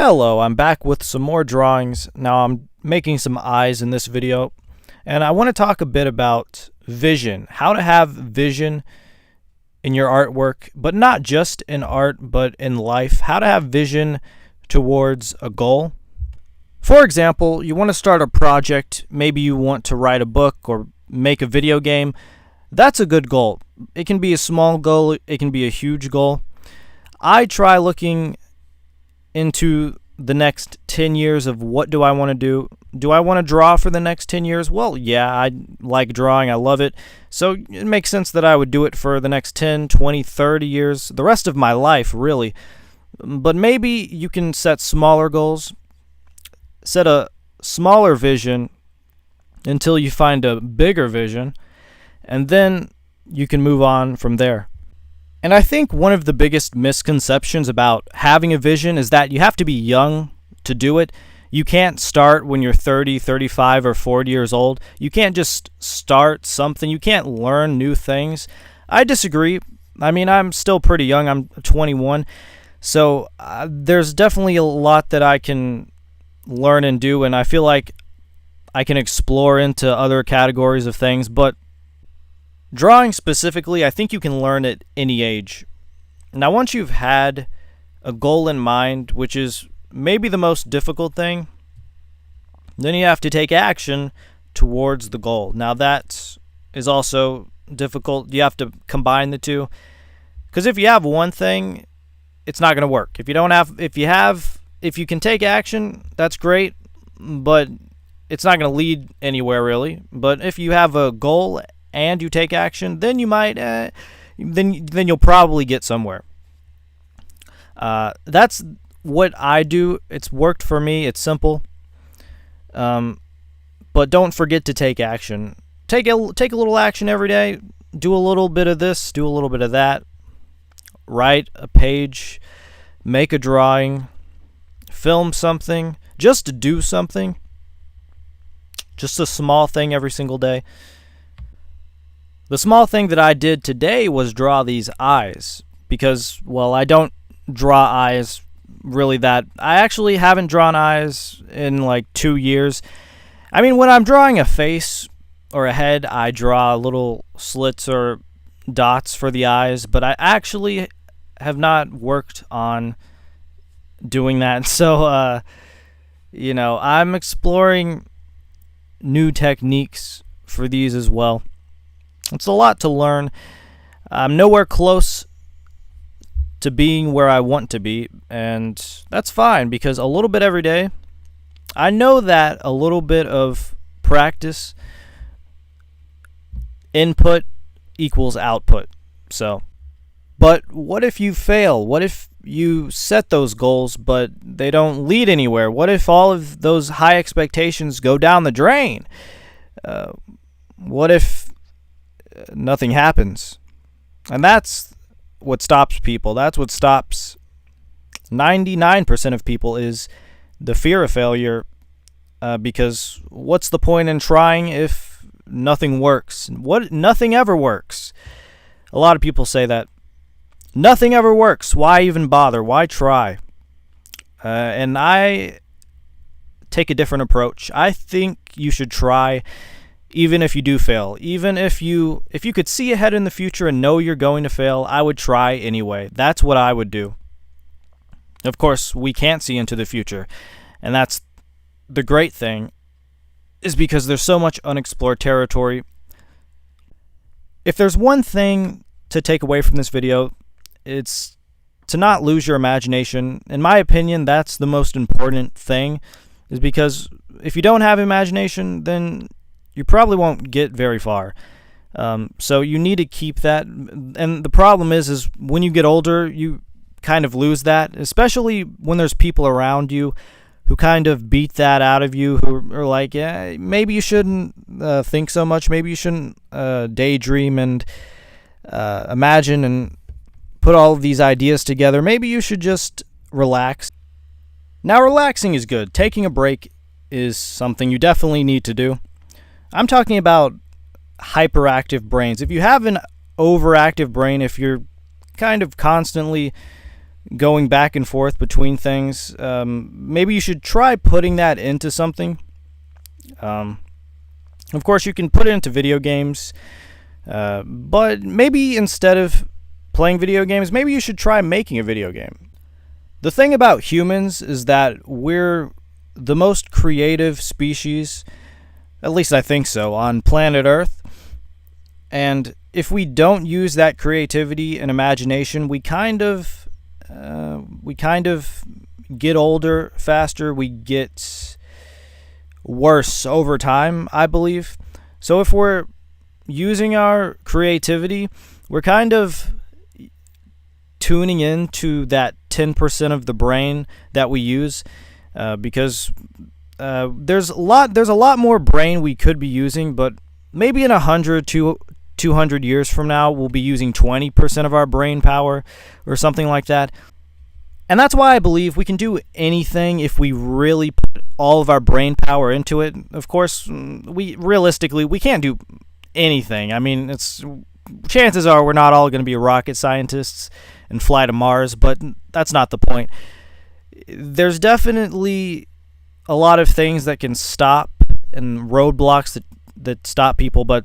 Hello, I'm back with some more drawings. Now I'm making some eyes in this video, and I want to talk a bit about vision, how to have vision in your artwork, but not just in art, but in life, how to have vision towards a goal. For example, you want to start a project, maybe you want to write a book or make a video game. That's a good goal. It can be a small goal, it can be a huge goal. I try looking into the next 10 years of what do I want to do. Do I want to draw for the next 10 years? Well, yeah, I like drawing. I love it. So it makes sense that I would do it for the next 10, 20, 30 years, the rest of my life, really. But maybe you can set smaller goals, set a smaller vision until you find a bigger vision, and then you can move on from there. And I think one of the biggest misconceptions about having a vision is that you have to be young to do it. You can't start when you're 30, 35, or 40 years old. You can't just start something. You can't learn new things. I disagree. I mean, I'm still pretty young. I'm 21. So there's definitely a lot that I can learn and do, and I feel like I can explore into other categories of things, but drawing specifically, I think you can learn at any age. Now, once you've had a goal in mind, which is maybe the most difficult thing, then you have to take action towards the goal. Now, that is also difficult. You have to combine the two, because if you have one thing, it's not going to work. If you can take action, that's great, but it's not going to lead anywhere really. But if you have a goal and you take action, then you might, then you'll probably get somewhere. That's what I do. It's worked for me. It's simple. But don't forget to take action. Take a little action every day. Do a little bit of this. Do a little bit of that. Write a page. Make a drawing. Film something. Just do something. Just a small thing every single day. The small thing that I did today was draw these eyes because, well, I don't draw eyes really that. I actually haven't drawn eyes in like 2 years. I mean, when I'm drawing a face or a head, I draw little slits or dots for the eyes, but I actually have not worked on doing that. So, I'm exploring new techniques for these as well. It's a lot to learn. I'm nowhere close to being where I want to be, and that's fine because a little bit every day, I know that a little bit of practice, input equals output. So, but what if you fail? What if you set those goals, but they don't lead anywhere? What if all of those high expectations go down the drain? What if nothing happens? And that's what stops people. That's what stops 99% of people, is the fear of failure, because what's the point in trying if nothing works? Nothing ever works. A lot of people say that. Nothing ever works. Why even bother? Why try? And I take a different approach. I think you should try even if you do fail. Even if you could see ahead in the future and know you're going to fail, I would try anyway. That's what I would do. Of course, we can't see into the future, and that's the great thing, is because there's so much unexplored territory. If there's one thing to take away from this video, it's to not lose your imagination. In my opinion, that's the most important thing, is because if you don't have imagination, then you probably won't get very far. So you need to keep that. And the problem is when you get older, you kind of lose that, especially when there's people around you who kind of beat that out of you, who are like, yeah, maybe you shouldn't think so much. Maybe you shouldn't daydream and imagine and put all of these ideas together. Maybe you should just relax. Now, relaxing is good. Taking a break is something you definitely need to do. I'm talking about hyperactive brains. If you have an overactive brain, if you're kind of constantly going back and forth between things. Maybe you should try putting that into something. Of course, you can put it into video games, but maybe instead of playing video games, maybe you should try making a video game. The thing about humans is that we're the most creative species, at least I think so, on planet Earth. And if we don't use that creativity and imagination, we kind of get older faster. We get worse over time, I believe. So if we're using our creativity, we're kind of tuning into that 10% of the brain that we use, because there's a lot more brain we could be using, but maybe in 100 to 200 years from now, we'll be using 20% of our brain power or something like that. And that's why I believe we can do anything if we really put all of our brain power into it. Of course, we can't do anything. I mean, chances are we're not all going to be rocket scientists and fly to Mars, but that's not the point. There's definitely a lot of things that can stop and roadblocks that stop people, but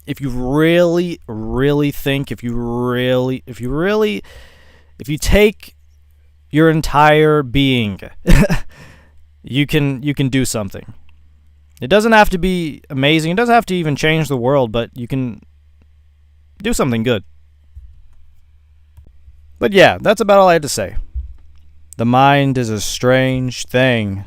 if you really, really think, if you take your entire being, you can do something. It doesn't have to be amazing. It doesn't have to even change the world, but you can do something good. But yeah, that's about all I had to say. The mind is a strange thing.